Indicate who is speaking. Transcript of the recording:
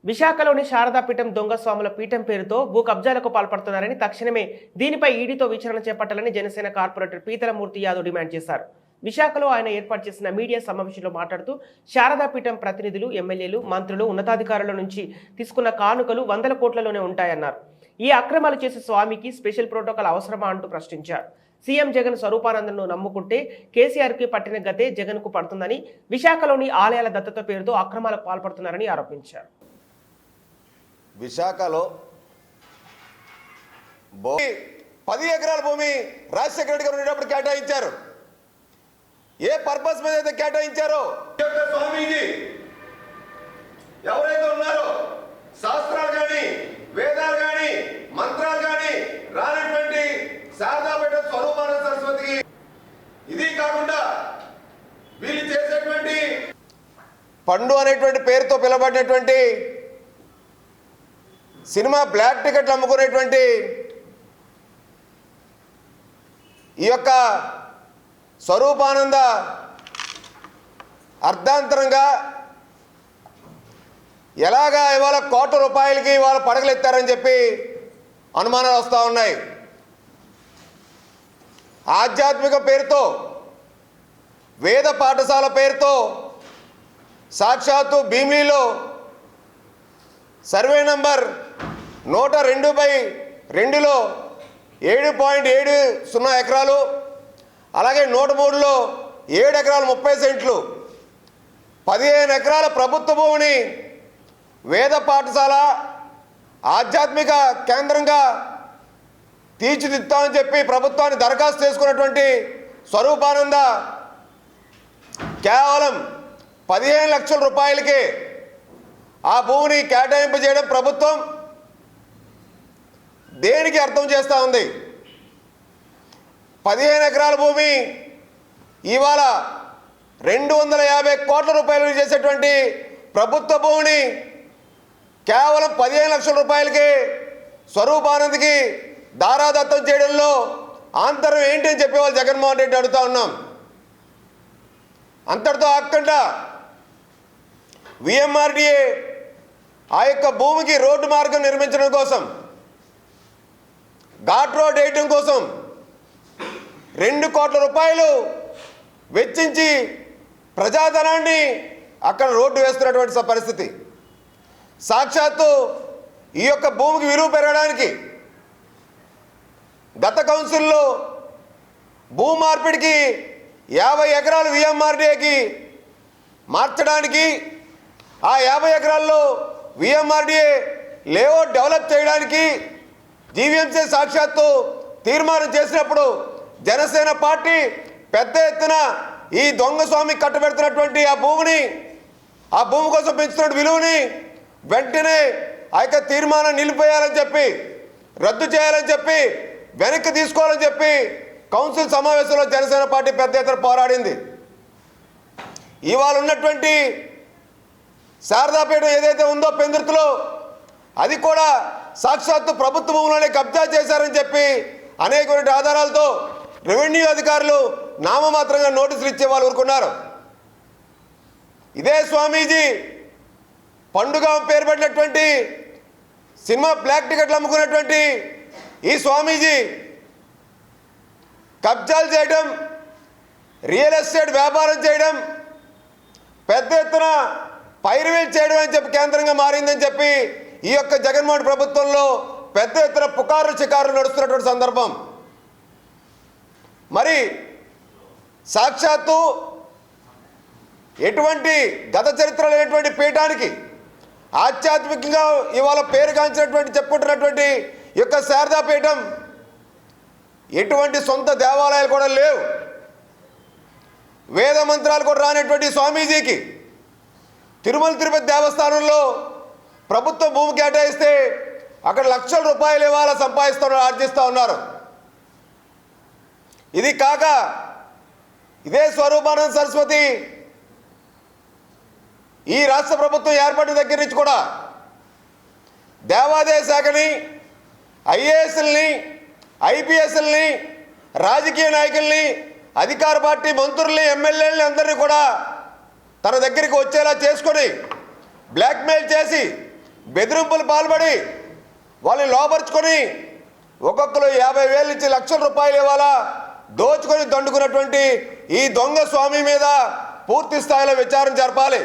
Speaker 1: విశాఖలోని శారదాపీఠం దొంగ స్వాముల పీఠం పేరుతో భూ కబ్జాలకు పాల్పడుతున్నారని తక్షణమే దీనిపై ఈడీతో విచారణ చేపట్టాలని జనసేన కార్పొరేటర్ పీతలమూర్తి యాదవ్ డిమాండ్ చేశారు. విశాఖలో ఆయన ఏర్పాటు చేసిన మీడియా సమావేశంలో మాట్లాడుతూ శారదాపీఠం ప్రతినిధులు, ఎమ్మెల్యేలు, మంత్రులు, ఉన్నతాధికారుల నుంచి తీసుకున్న కానుకలు వందల కోట్లలోనే ఉంటాయన్నారు. ఈ అక్రమాలు చేసే స్వామికి స్పెషల్ ప్రోటోకాల్ అవసరమా అంటూ ప్రశ్నించారు. సీఎం జగన్ స్వరూపానందను నమ్ముకుంటే కేసీఆర్కి పట్టిన గతే జగన్కు పడుతుందని, విశాఖలోని ఆలయాల దత్తత పేరుతో అక్రమాలకు పాల్పడుతున్నారని ఆరోపించారు.
Speaker 2: విశాఖలో 10 ఎకరాల భూమి రాజశేఖర రెడ్డి గారు ఉండేటప్పుడు కేటాయించారు. ఏ పర్పస్ మీద అయితే కేటాయించారో స్వామీజీ ఎవరైతే ఉన్నారో శాస్త్రాలు కానీ, వేదాలు కానీ, మంత్రాలు కానీ రానటువంటి శారదాపేట స్వరూపానంద సరస్వతికి, ఇది కాకుండా వీళ్ళు చేసేటువంటి పండు అనేటువంటి పేరుతో పిలువబడినటువంటి సినిమా బ్లాక్ టికెట్లు అమ్ముకునేటువంటి ఈ యొక్క స్వరూపానంద అర్ధాంతరంగా ఎలాగా ఇవాళ కోట్ల రూపాయలకి ఇవాళ పడగలెత్తారని చెప్పి అనుమానాలు వస్తూ ఉన్నాయి. ఆధ్యాత్మిక పేరుతో, వేద పాఠశాల పేరుతో సాక్షాత్తు భీమిలీలో సర్వే నంబర్ 102/2లో 7.70 ఎకరాలు, అలాగే 103లో 7 ఎకరాలు 30 సెంట్లు, 15 ఎకరాల ప్రభుత్వ భూమిని వేద పాఠశాల, ఆధ్యాత్మిక కేంద్రంగా తీర్చిదిద్దామని చెప్పి ప్రభుత్వాన్ని దరఖాస్తు చేసుకున్నటువంటి స్వరూపానంద కేవలం 15 లక్షల రూపాయలకే ఆ భూమిని కేటాయింపజేయడం ప్రభుత్వం దేనికి అర్థం చేస్తూ ఉంది? 15 ఎకరాల భూమి ఇవాళ 250 కోట్ల రూపాయలు చేసేటువంటి ప్రభుత్వ భూమిని కేవలం 15 లక్షల రూపాయలకి స్వరూపానందకి దారాదత్తం చేయడంలో ఆంతరం ఏంటి అని చెప్పేవాళ్ళు జగన్మోహన్ రెడ్డి అడుగుతా ఉన్నాం. అంతటితో ఆగకుండా విఎంఆర్డీఏ ఆ యొక్క భూమికి రోడ్డు మార్గం నిర్మించడం కోసం, ఘాట్ రోడ్ వేయడం కోసం 2 కోట్ల రూపాయలు వెచ్చించి ప్రజాధనాన్ని అక్కడ రోడ్డు వేస్తున్నటువంటి పరిస్థితి. సాక్షాత్తు ఈ యొక్క భూమికి విలువ పెరగడానికి గత కౌన్సిల్లో భూ మార్పిడికి 50 ఎకరాలు విఎంఆర్డీఏకి మార్చడానికి, ఆ 50 ఎకరాల్లో విఎంఆర్డీఏ లేఅవుట్ డెవలప్ చేయడానికి జీవీఎంసీ సాక్షాత్తు తీర్మానం చేసినప్పుడు జనసేన పార్టీ పెద్ద ఎత్తున ఈ దొంగ స్వామికి కట్టబెడుతున్నటువంటి ఆ భూమి కోసం పెంచుతున్న విలువని వెంటనే ఆ యొక్క తీర్మానం నిలిపేయాలని చెప్పి, రద్దు చేయాలని చెప్పి, వెనక్కి తీసుకోవాలని చెప్పి కౌన్సిల్ సమావేశంలో జనసేన పార్టీ పెద్ద ఎత్తున పోరాడింది. ఇవాళ ఉన్నటువంటి శారదాపీఠం ఏదైతే ఉందో పెందుర్తిలో, అది కూడా సాక్షాత్తు ప్రభుత్వ భూములనే కబ్జా చేశారని చెప్పి అనేక ఆధారాలతో రెవెన్యూ అధికారులు నామమాత్రంగా నోటీసులు ఇచ్చే వాళ్ళు ఊరుకున్నారు. ఇదే స్వామీజీ పండుగ పేరు పెట్టినటువంటి సినిమా బ్లాక్ టికెట్లు అమ్ముకున్నటువంటి ఈ స్వామీజీ కబ్జాలు చేయడం, రియల్ ఎస్టేట్ వ్యాపారం చేయడం, పెద్ద ఎత్తున పైరువీలు చేయడం అని చెప్పి కేంద్రంగా మారిందని చెప్పి ఈ యొక్క జగన్మోహన్ ప్రభుత్వంలో పెద్ద ఎత్తున పుకార్లు చికారులు నడుస్తున్నటువంటి సందర్భం. మరి సాక్షాత్తు ఎటువంటి గత చరిత్ర లేనటువంటి పీఠానికి ఆధ్యాత్మికంగా ఇవాళ పేరుగాంచినటువంటి చెప్పుకుంటున్నటువంటి ఈ యొక్క శారదాపీఠం ఎటువంటి సొంత దేవాలయాలు కూడా లేవు. వేద మంత్రాలు కూడా రానటువంటి స్వామీజీకి తిరుమల తిరుపతి దేవస్థానంలో ప్రభుత్వ భూమి కేటాయిస్తే అక్కడ లక్షల రూపాయలు ఇవాళ ఆర్జిస్తూ ఉన్నారు. ఇది కాక ఇదే స్వరూపానంద సరస్వతి ఈ రాష్ట్ర ప్రభుత్వం ఏర్పడిన దగ్గర నుంచి కూడా దేవాదాయ శాఖని, ఐఏఎస్ఎల్ని, ఐపీఎస్ఎల్ని, రాజకీయ నాయకుల్ని, అధికార పార్టీ మంత్రుల్ని, ఎమ్మెల్యేలని అందరినీ కూడా తన దగ్గరికి వచ్చేలా చేసుకొని బ్లాక్మెయిల్ చేసి బెదిరింపులు పాల్పడి వాళ్ళని లోపరుచుకొని ఒక్కొక్కరు 50,000 నుంచి లక్షల రూపాయలు ఇవాళ దోచుకొని దండుకున్నటువంటి ఈ దొంగ స్వామి మీద పూర్తి స్థాయిలో విచారణ జరపాలి.